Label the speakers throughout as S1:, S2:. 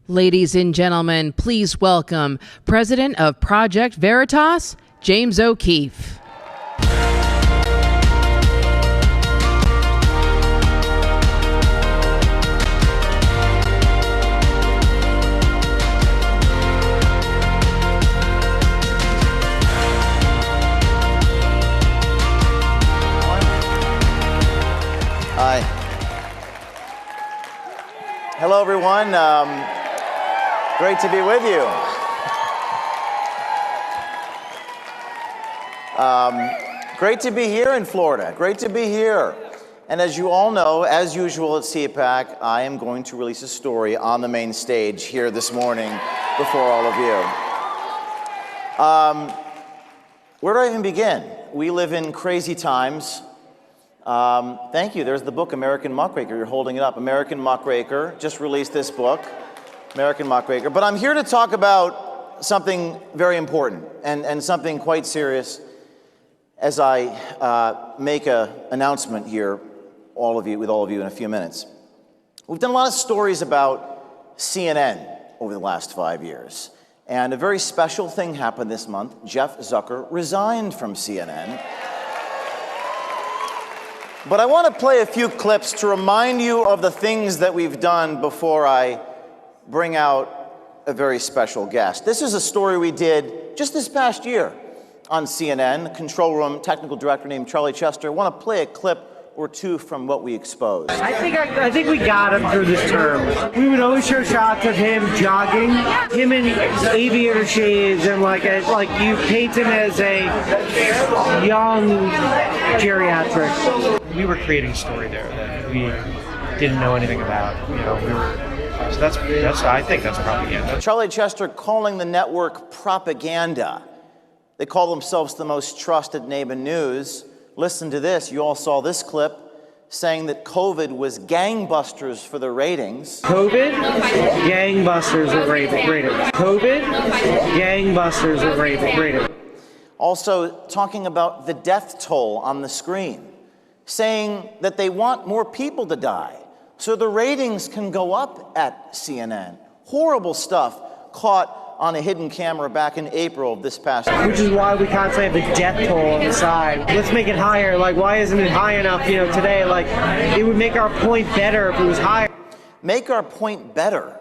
S1: Ladies and gentlemen, please welcome President of Project Veritas, James O'Keefe.
S2: Hi. Hello, everyone. Great to be with you. Great to be here in Florida. Great to be here. And as you all know, as usual at CPAC, I am going to release a story on the main stage here this morning before all of you. Where do I even begin? We live in crazy times. Thank you. There's the book, American Muckraker. You're holding it up. American Muckraker just released this book, American Muckraker. But I'm here to talk about something very important and something quite serious as I make an announcement here, with all of you in a few minutes. We've done a lot of stories about CNN over the last 5 years. And a very special thing happened this month. Jeff Zucker resigned from CNN. But I want to play a few clips to remind you of the things that we've done before I bring out a very special guest. This is a story we did just this past year on CNN. Control room technical director named Cary Poarch. I want to play a clip or two from what we exposed.
S3: I think we got him through this term. We would always show shots of him jogging, him in aviator shades, and like you paint him as a young geriatric.
S4: We were creating a story there that we didn't know anything about. So that's I think that's propaganda.
S2: Cary Poarch calling the network propaganda. They call themselves the most trusted name in news. Listen to this. You all saw this clip saying that COVID was gangbusters for the ratings.
S3: COVID, gangbusters of ratings. COVID, gangbusters of ratings.
S2: Also talking about the death toll on the screen, saying that they want more people to die so the ratings can go up at CNN. Horrible stuff caught on a hidden camera back in April of this past year.
S3: Which is why we constantly have the death toll on the side. Let's make it higher. Like, why isn't it high enough, today? Like, it would make our point better if it was higher.
S2: Make our point better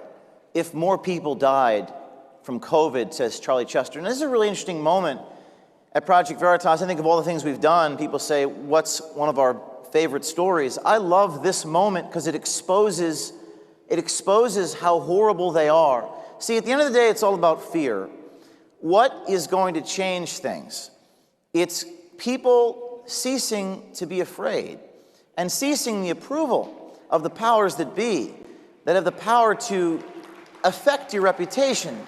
S2: if more people died from COVID, says Cary Poarch. And this is a really interesting moment at Project Veritas. I think of all the things we've done, people say, what's one of our favorite stories? I love this moment because it exposes how horrible they are. See, at the end of the day, it's all about fear. What is going to change things? It's people ceasing to be afraid and ceasing the approval of the powers that be, that have the power to affect your reputation.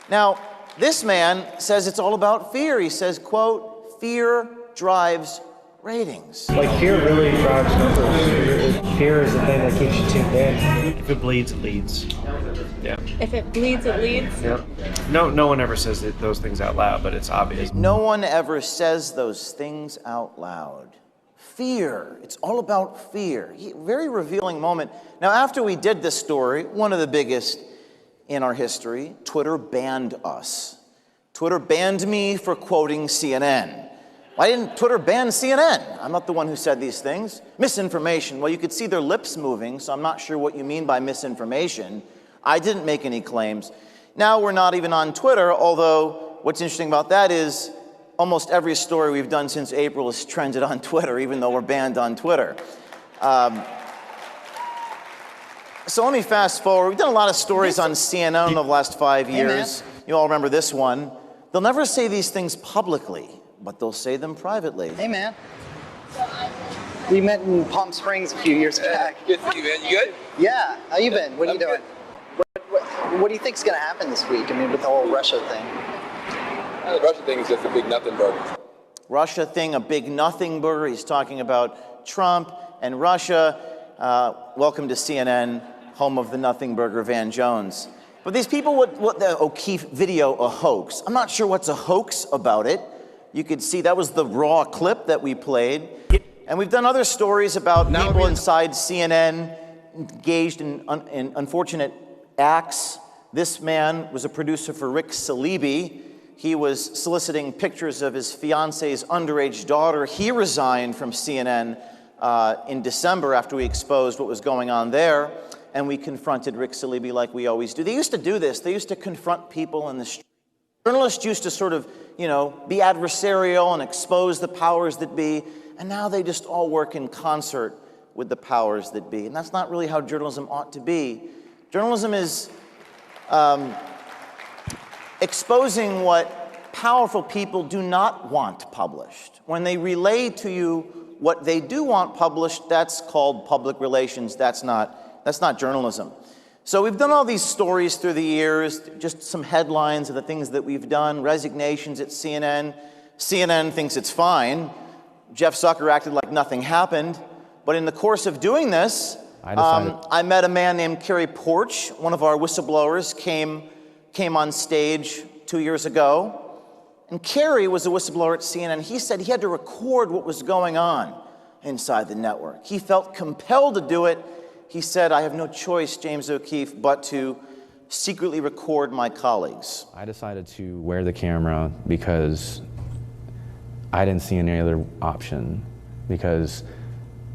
S2: Now, this man says it's all about fear. He says, quote, fear drives ratings.
S3: Like, fear really drives numbers. Fear is the thing that keeps you tuned in.
S4: If it bleeds, it leads. Yeah.
S5: If it bleeds, it leads.
S4: Yeah. No one ever says those things out loud, but it's obvious.
S2: No one ever says those things out loud. Fear. It's all about fear. Very revealing moment. Now, after we did this story, one of the biggest in our history, Twitter banned us. Twitter banned me for quoting CNN. Why didn't Twitter ban CNN? I'm not the one who said these things. Misinformation. Well, you could see their lips moving, so I'm not sure what you mean by misinformation. I didn't make any claims. Now we're not even on Twitter, although what's interesting about that is almost every story we've done since April has trended on Twitter, even though we're banned on Twitter. So let me fast forward. We've done a lot of stories on CNN over the last 5 years. You all remember this one. They'll never say these things publicly, but they'll say them privately.
S6: Hey, man. We met in Palm Springs a few years back.
S7: Good to see you, man. You good?
S6: Yeah. How you been? What are you doing?
S7: Good.
S6: What do you think's going to happen this week? I mean, with the whole Russia thing.
S7: The Russia thing is just a big nothing burger.
S2: Russia thing, a big nothing burger. He's talking about Trump and Russia. Welcome to CNN, home of the nothing burger, Van Jones. But these people, what the O'Keefe video a hoax? I'm not sure what's a hoax about it. You could see that was the raw clip that we played. And we've done other stories about people inside CNN engaged in unfortunate acts This man was a producer for Rick Salibi. He was soliciting pictures of his fiance's underage daughter. He resigned from CNN in December after we exposed what was going on there, and we confronted Rick Salibi like we always do. They used to do this. They used to confront people in the street. Journalists used to sort of, be adversarial and expose the powers that be, and now they just all work in concert with the powers that be. And that's not really how journalism ought to be. Journalism is exposing what powerful people do not want published. When they relay to you what they do want published, that's called public relations. That's not journalism. So we've done all these stories through the years, just some headlines of the things that we've done, resignations at CNN. CNN thinks it's fine. Jeff Zucker acted like nothing happened. But in the course of doing this, I met a man named Cary Poarch, one of our whistleblowers, came on stage 2 years ago. And Cary was a whistleblower at CNN. He said he had to record what was going on inside the network. He felt compelled to do it. He said, I have no choice, James O'Keefe, but to secretly record my colleagues.
S8: I decided to wear the camera because I didn't see any other option, because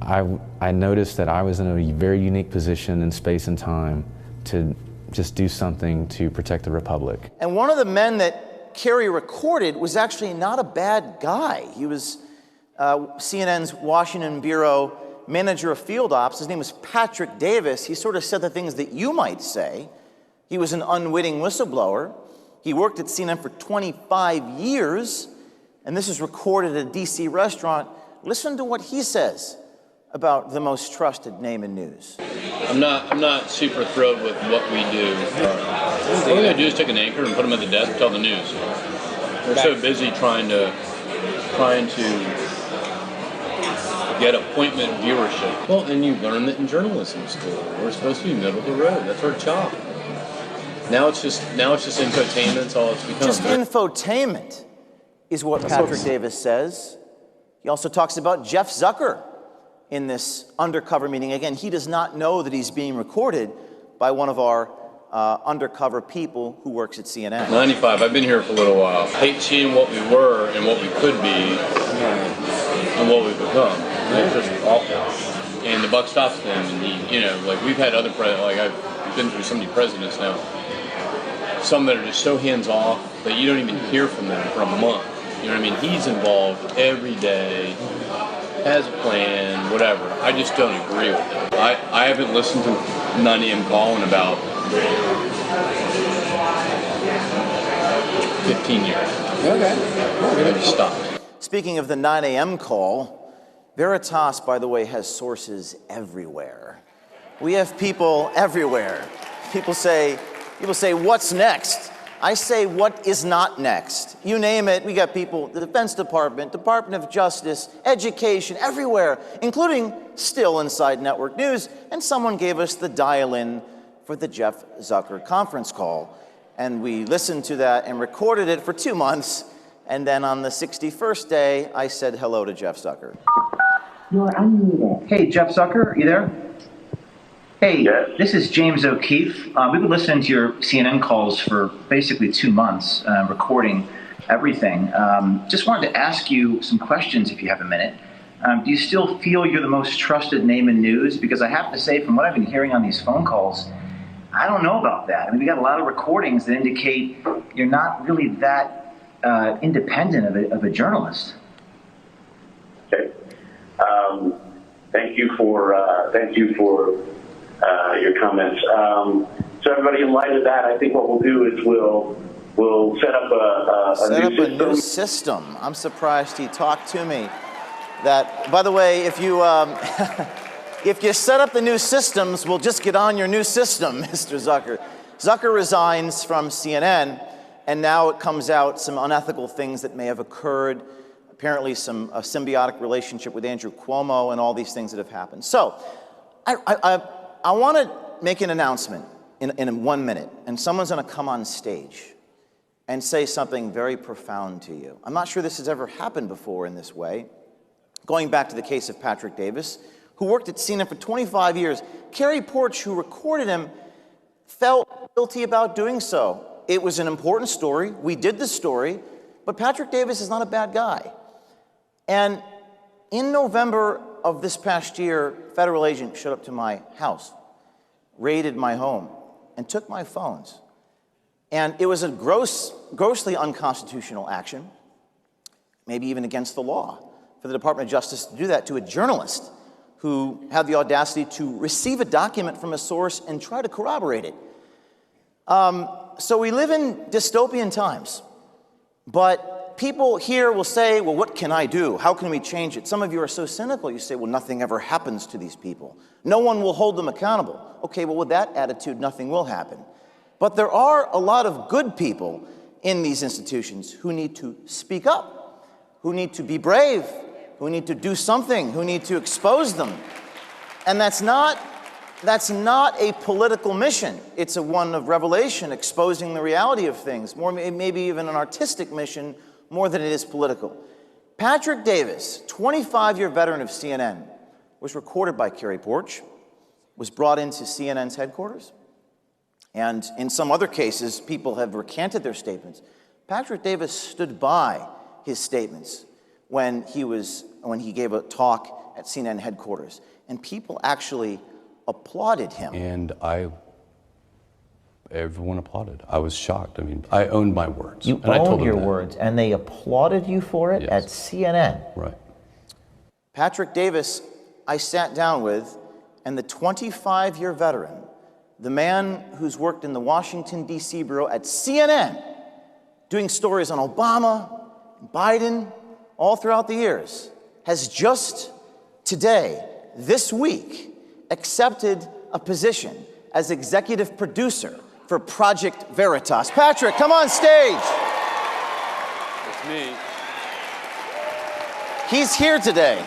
S8: I noticed that I was in a very unique position in space and time to just do something to protect the Republic.
S2: And one of the men that Cary recorded was actually not a bad guy. He was CNN's Washington Bureau manager of field ops. His name was Patrick Davis. He sort of said the things that you might say. He was an unwitting whistleblower. He worked at CNN for 25 years, and this is recorded at a DC restaurant. Listen to what he says about the most trusted name in news.
S9: I'm not super thrilled with what we do. All we gotta do is take an anchor and put them at the desk and tell the news. We're so busy trying to get appointment viewership. Well, and you learn that in journalism school. We're supposed to be middle of the road. That's our job. Now it's just infotainment. That's all it's become.
S2: Just infotainment is what Patrick Davis says. He also talks about Jeff Zucker in this undercover meeting. Again, he does not know that he's being recorded by one of our undercover people who works at CNN.
S9: 95. I've been here for a little while. Hate seeing what we were and what we could be and what we've become. It's just awful. And the buck stops them. And we've had other I've been through so many presidents now. Some that are just so hands off that you don't even hear from them for a month. You know what I mean? He's involved every day, has a plan, whatever. I just don't agree with it. I haven't listened to 9 a.m. call in about 15 years. Okay. I just stopped.
S2: Speaking of the 9 a.m. call, Veritas, by the way, has sources everywhere. We have people everywhere. People say, what's next? I say, what is not next? You name it, we got people, the Defense Department, Department of Justice, education, everywhere, including still inside network news. And someone gave us the dial-in for the Jeff Zucker conference call. And we listened to that and recorded it for 2 months. And then on the 61st day, I said hello to Jeff Zucker.
S10: You're unmuted. Hey, Jeff Zucker, are you there? Hey, yes. This is James O'Keefe. We've been listening to your CNN calls for basically 2 months, recording everything. Just wanted to ask you some questions if you have a minute. Do you still feel you're the most trusted name in news? Because I have to say, from what I've been hearing on these phone calls, I don't know about that. I mean, we got a lot of recordings that indicate you're not really that independent of a journalist.
S11: Okay. Thank you for your comments. So everybody, in light of that, I think what we'll do is we'll set up a new
S2: system. I'm surprised he talked to me. That, by the way, if you if you set up the new systems, we'll just get on your new system, Mr. Zucker. Zucker resigns from CNN, and now it comes out some unethical things that may have occurred. Apparently, a symbiotic relationship with Andrew Cuomo, and all these things that have happened. So, I want to make an announcement in 1 minute, and someone's going to come on stage and say something very profound to you. I'm not sure this has ever happened before in this way. Going back to the case of Patrick Davis, who worked at CNN for 25 years, Cary Poarch, who recorded him, felt guilty about doing so. It was an important story. We did the story, but Patrick Davis is not a bad guy. And in November of this past year, a federal agent showed up to my house, raided my home, and took my phones. And it was a grossly unconstitutional action, maybe even against the law, for the Department of Justice to do that to a journalist who had the audacity to receive a document from a source and try to corroborate it. So we live in dystopian times, but people here will say, well, what can I do? How can we change it? Some of you are so cynical, you say, well, nothing ever happens to these people. No one will hold them accountable. Okay, well, with that attitude, nothing will happen. But there are a lot of good people in these institutions who need to speak up, who need to be brave, who need to do something, who need to expose them. And that's not a political mission. It's a one of revelation, exposing the reality of things, more maybe even an artistic mission more than it is political. Patrick Davis, 25-year veteran of CNN, was recorded by Cary Poarch, was brought into CNN's headquarters, and in some other cases, people have recanted their statements. Patrick Davis stood by his statements when he gave a talk at CNN headquarters, and people actually applauded him.
S12: And everyone applauded. I was shocked. I mean, I owned my words.
S2: You owned your words, and they applauded you for it at CNN.
S12: Right.
S2: Patrick Davis, I sat down with, and the 25-year veteran, the man who's worked in the Washington, D.C. bureau at CNN, doing stories on Obama, Biden, all throughout the years, has just today, this week, accepted a position as executive producer for Project Veritas. Patrick, come on stage.
S9: It's me.
S2: He's here today.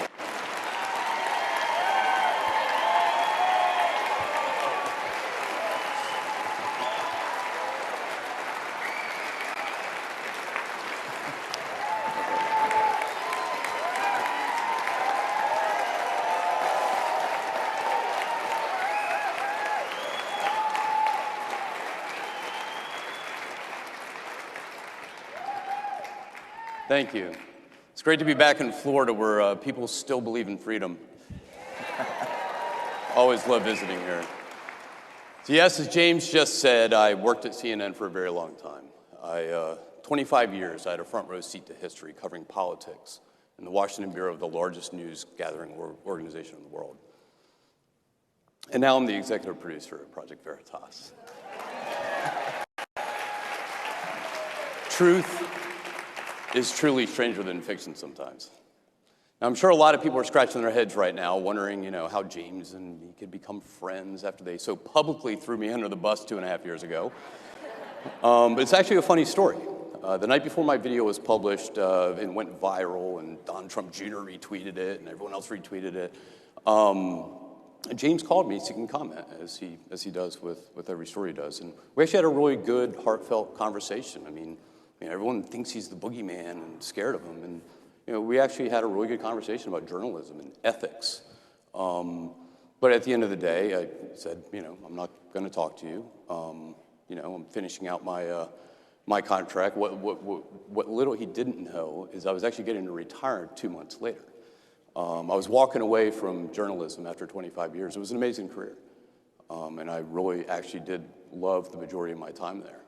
S9: Thank you. It's great to be back in Florida where people still believe in freedom. Always love visiting here. So yes, as James just said, I worked at CNN for a very long time. 25 years, I had a front row seat to history covering politics in the Washington bureau of the largest news gathering organization in the world. And now I'm the executive producer of Project Veritas. Truth is truly stranger than fiction sometimes. Now, I'm sure a lot of people are scratching their heads right now, wondering, how James and me could become friends after they so publicly threw me under the bus 2.5 years ago. But it's actually a funny story. The night before my video was published, it went viral, and Donald Trump Jr. retweeted it, and everyone else retweeted it. James called me seeking comment, as he does with every story he does. And we actually had a really good, heartfelt conversation. I mean, everyone thinks he's the boogeyman and scared of him. And, we actually had a really good conversation about journalism and ethics. But at the end of the day, I said, I'm not going to talk to you. I'm finishing out my contract. What little he didn't know is I was actually getting to retire 2 months later. I was walking away from journalism after 25 years. It was an amazing career. And I really actually did love the majority of my time there.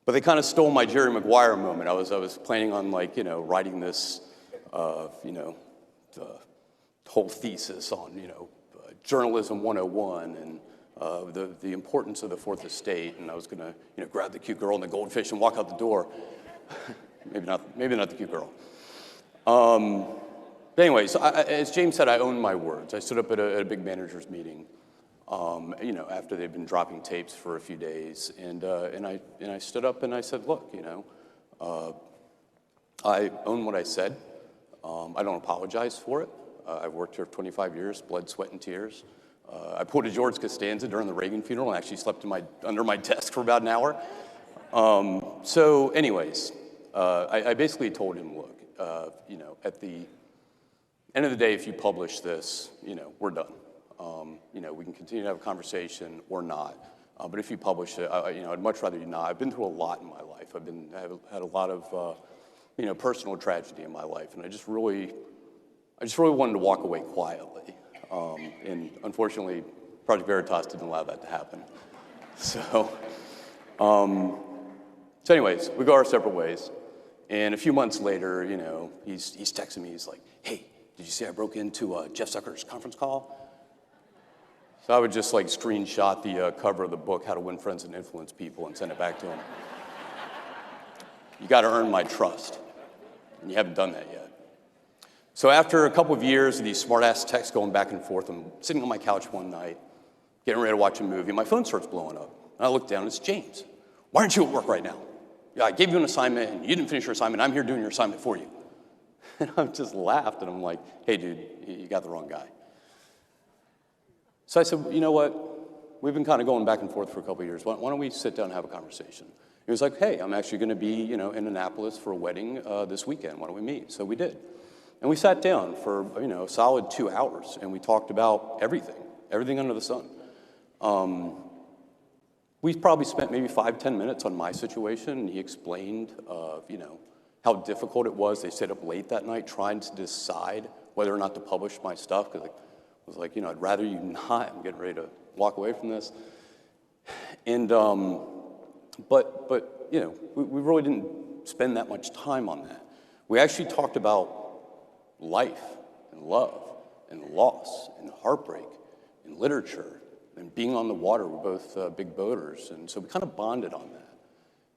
S9: But they kind of stole my Jerry Maguire moment. I was planning on writing this, the whole thesis on, journalism 101 and the importance of the Fourth Estate. And I was going to, grab the cute girl and the goldfish and walk out the door. maybe not the cute girl. But anyway, so as James said, I own my words. I stood up at a big managers meeting. After they've been dropping tapes for a few days, and I stood up and I said, look, I own what I said. I don't apologize for it. I've worked here for 25 years, blood, sweat, and tears. I pulled a George Costanza during the Reagan funeral and actually slept under my desk for about an hour. So anyways, I basically told him, look, at the end of the day, if you publish this, we're done.
S12: You know, we can continue to have a conversation or not. But if you publish it, you know, I'd much rather you not. I've been through a lot in my life. I've had a lot of, you know, personal tragedy in my life, and I just really wanted to walk away quietly. And unfortunately, Project Veritas didn't allow that to happen. So anyways, we go our separate ways. And a few months later, you know, he's texting me. He's like, "Hey, did you see I broke into Jeff Zucker's conference call?" So I would just like screenshot the cover of the book, How to Win Friends and Influence People, and send it back to him. You got to earn my trust, and you haven't done that yet. So after a couple of years of these smart-ass texts going back and forth, I'm sitting on my couch one night, getting ready to watch a movie, and my phone starts blowing up. And I look down, and it's James. "Why aren't you at work right now? Yeah, I gave you an assignment, and you didn't finish your assignment. I'm here doing your assignment for you." And I just laughed, and I'm like, "Hey, dude, you got the wrong guy." So I said, "You know what? We've been kind of going back and forth for a couple of years. Why don't we sit down and have a conversation?" He was like, "Hey, I'm actually going to be, you know, in Annapolis for a wedding this weekend. Why don't we meet?" So we did. And we sat down for, you know, a solid 2 hours, and we talked about everything under the sun. We probably spent maybe 5-10 minutes on my situation, and he explained, you know, how difficult it was. They stayed up late that night trying to decide whether or not to publish my stuff, because I was like, you know, I'd rather you not. I'm getting ready to walk away from this. And, but you know, we really didn't spend that much time on that. We actually talked about life and love and loss and heartbreak and literature and being on the water. We're both big boaters, and so we kind of bonded on that.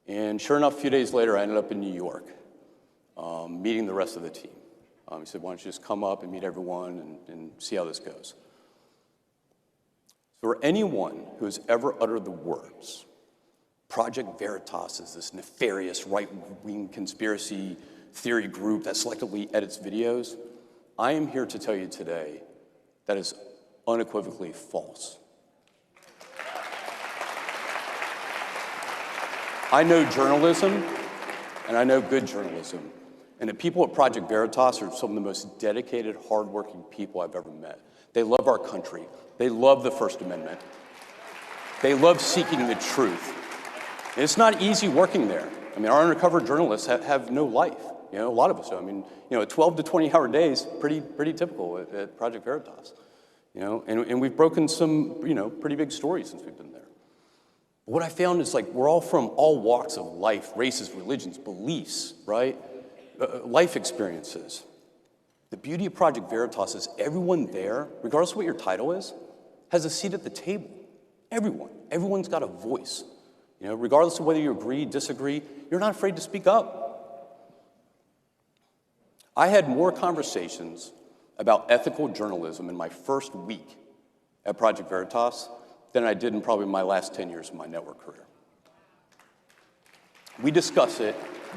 S12: And sure enough, a few days later, I ended up in New York, meeting the rest of the team. He said, "Why don't you just come up and meet everyone and see how this goes?" So for anyone who has ever uttered the words, Project Veritas is this nefarious right-wing conspiracy theory group that selectively edits videos, I am here to tell you today that is unequivocally false. I know journalism, and I know good journalism, and the people at Project Veritas are some of the most dedicated, hardworking people I've ever met. They love our country. They love the First Amendment. They love seeking the truth. And it's not easy working there. I mean, our undercover journalists have no life. You know, a lot of us do. I mean, you know, 12 to 20-hour days, pretty typical at Project Veritas. You know, and we've broken some, you know, pretty big stories since we've been there. But what I found is, like, we're all from all walks of life, races, religions, beliefs, right? Life experiences. The beauty of Project Veritas is everyone there, regardless of what your title is, has a seat at the table. Everyone's got a voice. You know, regardless of whether you agree, disagree, you're not afraid to speak up. I had more conversations about ethical journalism in my first week at Project Veritas than I did in probably my last 10 years of my network career. We discuss it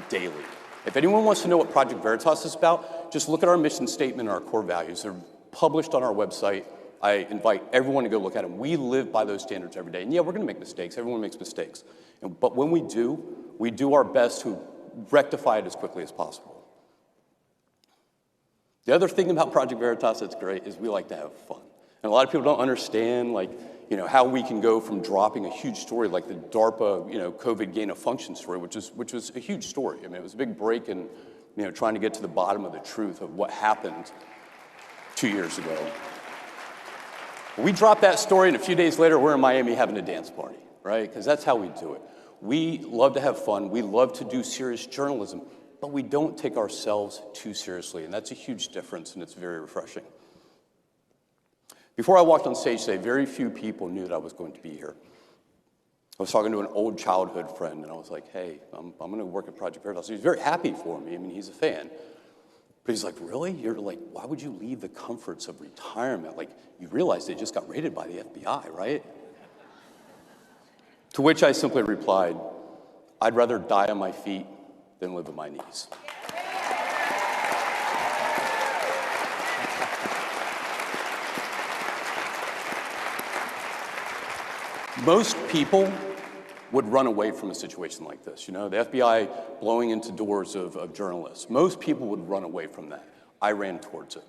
S12: daily. If anyone wants to know what Project Veritas is about, just look at our mission statement and our core values. They're published on our website. I invite everyone to go look at them. We live by those standards every day. And yeah, we're going to make mistakes. Everyone makes mistakes. But when we do our best to rectify it as quickly as possible. The other thing about Project Veritas that's great is we like to have fun. And a lot of people don't understand, like, you know, how we can go from dropping a huge story like the DARPA, you know, COVID gain of function story, which was a huge story. I mean, it was a big break in, you know, trying to get to the bottom of the truth of what happened 2 years ago. We dropped that story, and a few days later, we're in Miami having a dance party, right? Because that's how we do it. We love to have fun. We love to do serious journalism, but we don't take ourselves too seriously, and that's a huge difference, and it's very refreshing. Before I walked on stage today, very few people knew that I was going to be here. I was talking to an old childhood friend, and I was like, "Hey, I'm going to work at Project Veritas." He was very happy for me. I mean, he's a fan. But he's like, "Really? You're like, why would you leave the comforts of retirement? Like, you realize they just got raided by the FBI, right?" To which I simply replied, "I'd rather die on my feet than live on my knees." Most people would run away from a situation like this. You know, the FBI blowing into doors of journalists. Most people would run away from that. I ran towards it.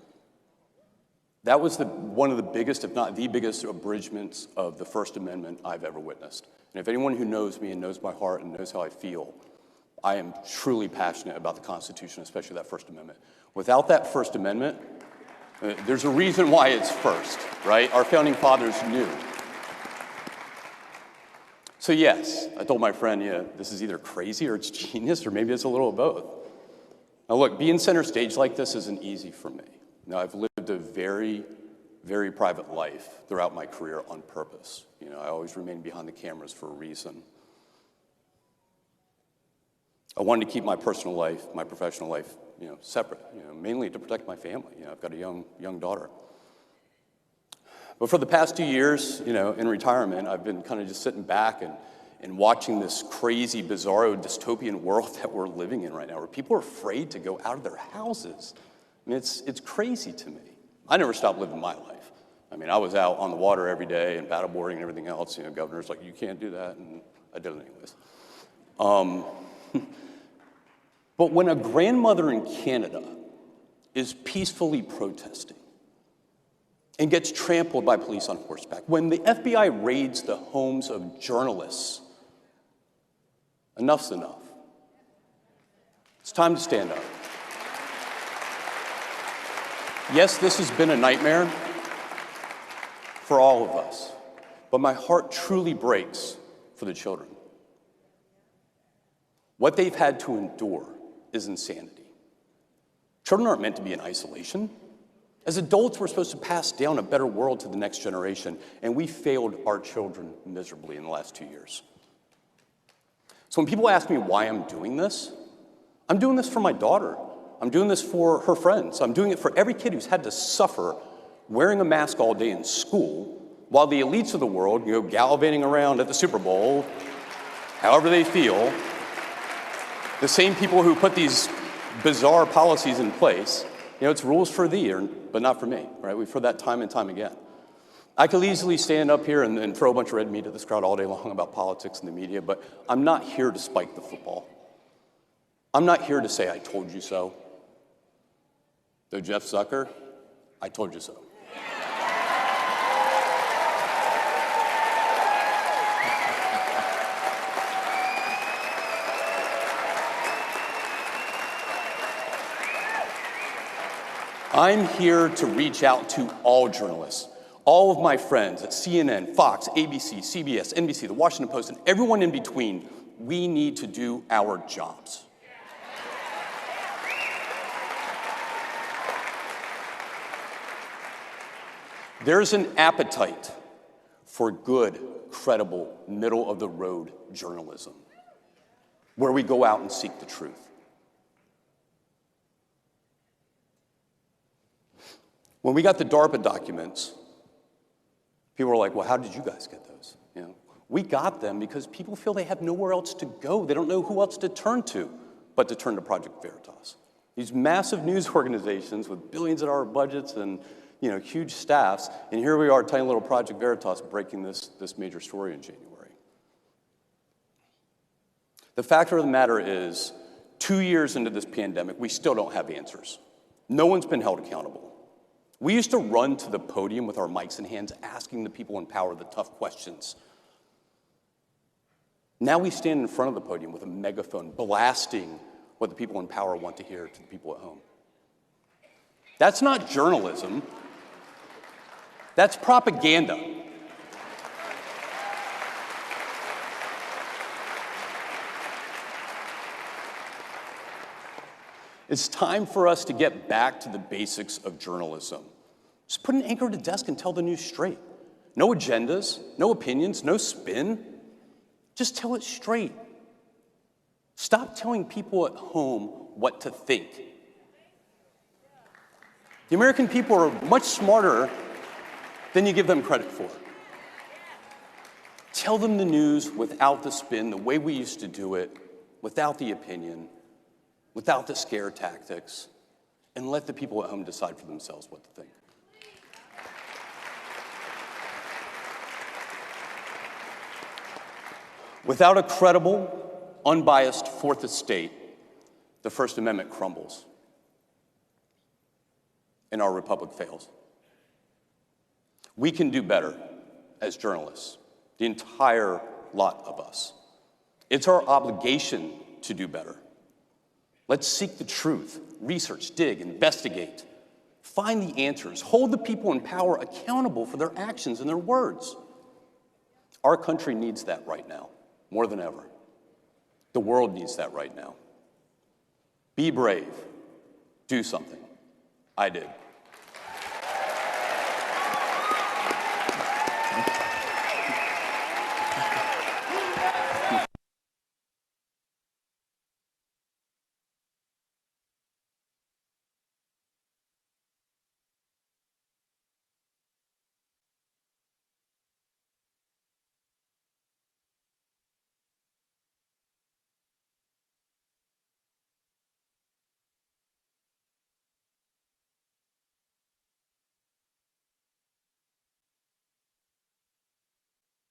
S12: That was one of the biggest, if not the biggest, abridgments of the First Amendment I've ever witnessed. And if anyone who knows me and knows my heart and knows how I feel, I am truly passionate about the Constitution, especially that First Amendment. Without that First Amendment, there's a reason why it's first, right? Our founding fathers knew. So yes, I told my friend, yeah, this is either crazy or it's genius, or maybe it's a little of both. Now look, being center stage like this isn't easy for me. Now I've lived a very, very private life throughout my career on purpose. You know, I always remain behind the cameras for a reason. I wanted to keep my personal life, my professional life, separate, mainly to protect my family. I've got a young daughter. But for the past 2 years, in retirement, I've been kind of just sitting back and watching this crazy, bizarro, dystopian world that we're living in right now, where people are afraid to go out of their houses. I mean, it's crazy to me. I never stopped living my life. I mean, I was out on the water every day and paddleboarding and everything else. Governor's like, you can't do that, and I did it anyways. But when a grandmother in Canada is peacefully protesting and gets trampled by police on horseback, when the FBI raids the homes of journalists, enough's enough. It's time to stand up. Yes, this has been a nightmare for all of us, but my heart truly breaks for the children. What they've had to endure is insanity. Children aren't meant to be in isolation. As adults, we're supposed to pass down a better world to the next generation, and we failed our children miserably in the last 2 years. So when people ask me why I'm doing this for my daughter. I'm doing this for her friends. I'm doing it for every kid who's had to suffer wearing a mask all day in school, while the elites of the world, gallivanting around at the Super Bowl, however they feel. The same people who put these bizarre policies in place, it's rules for thee, but not for me, right? We've heard that time and time again. I could easily stand up here and throw a bunch of red meat at this crowd all day long about politics and the media, but I'm not here to spike the football. I'm not here to say, I told you so. Though Jeff Zucker, I told you so. I'm here to reach out to all journalists, all of my friends at CNN, Fox, ABC, CBS, NBC, The Washington Post, and everyone in between. We need to do our jobs. There's an appetite for good, credible, middle-of-the-road journalism, where we go out and seek the truth. When we got the DARPA documents, people were like, well, how did you guys get those? We got them because people feel they have nowhere else to go. They don't know who else to turn to, but to turn to Project Veritas. These massive news organizations with billions of dollar budgets and huge staffs, and here we are, tiny little Project Veritas breaking this major story in January. The fact of the matter is, 2 years into this pandemic, we still don't have answers. No one's been held accountable. We used to run to the podium with our mics in hands, asking the people in power the tough questions. Now we stand in front of the podium with a megaphone, blasting what the people in power want to hear to the people at home. That's not journalism. That's propaganda. It's time for us to get back to the basics of journalism. Just put an anchor at a desk and tell the news straight. No agendas, no opinions, no spin. Just tell it straight. Stop telling people at home what to think. The American people are much smarter than you give them credit for. Tell them the news without the spin, the way we used to do it, without the opinion, without the scare tactics, and let the people at home decide for themselves what to think. Without a credible, unbiased fourth estate, the First Amendment crumbles and our republic fails. We can do better as journalists, the entire lot of us. It's our obligation to do better. Let's seek the truth, research, dig, investigate, find the answers, hold the people in power accountable for their actions and their words. Our country needs that right now, more than ever. The world needs that right now. Be brave. Do something. I did.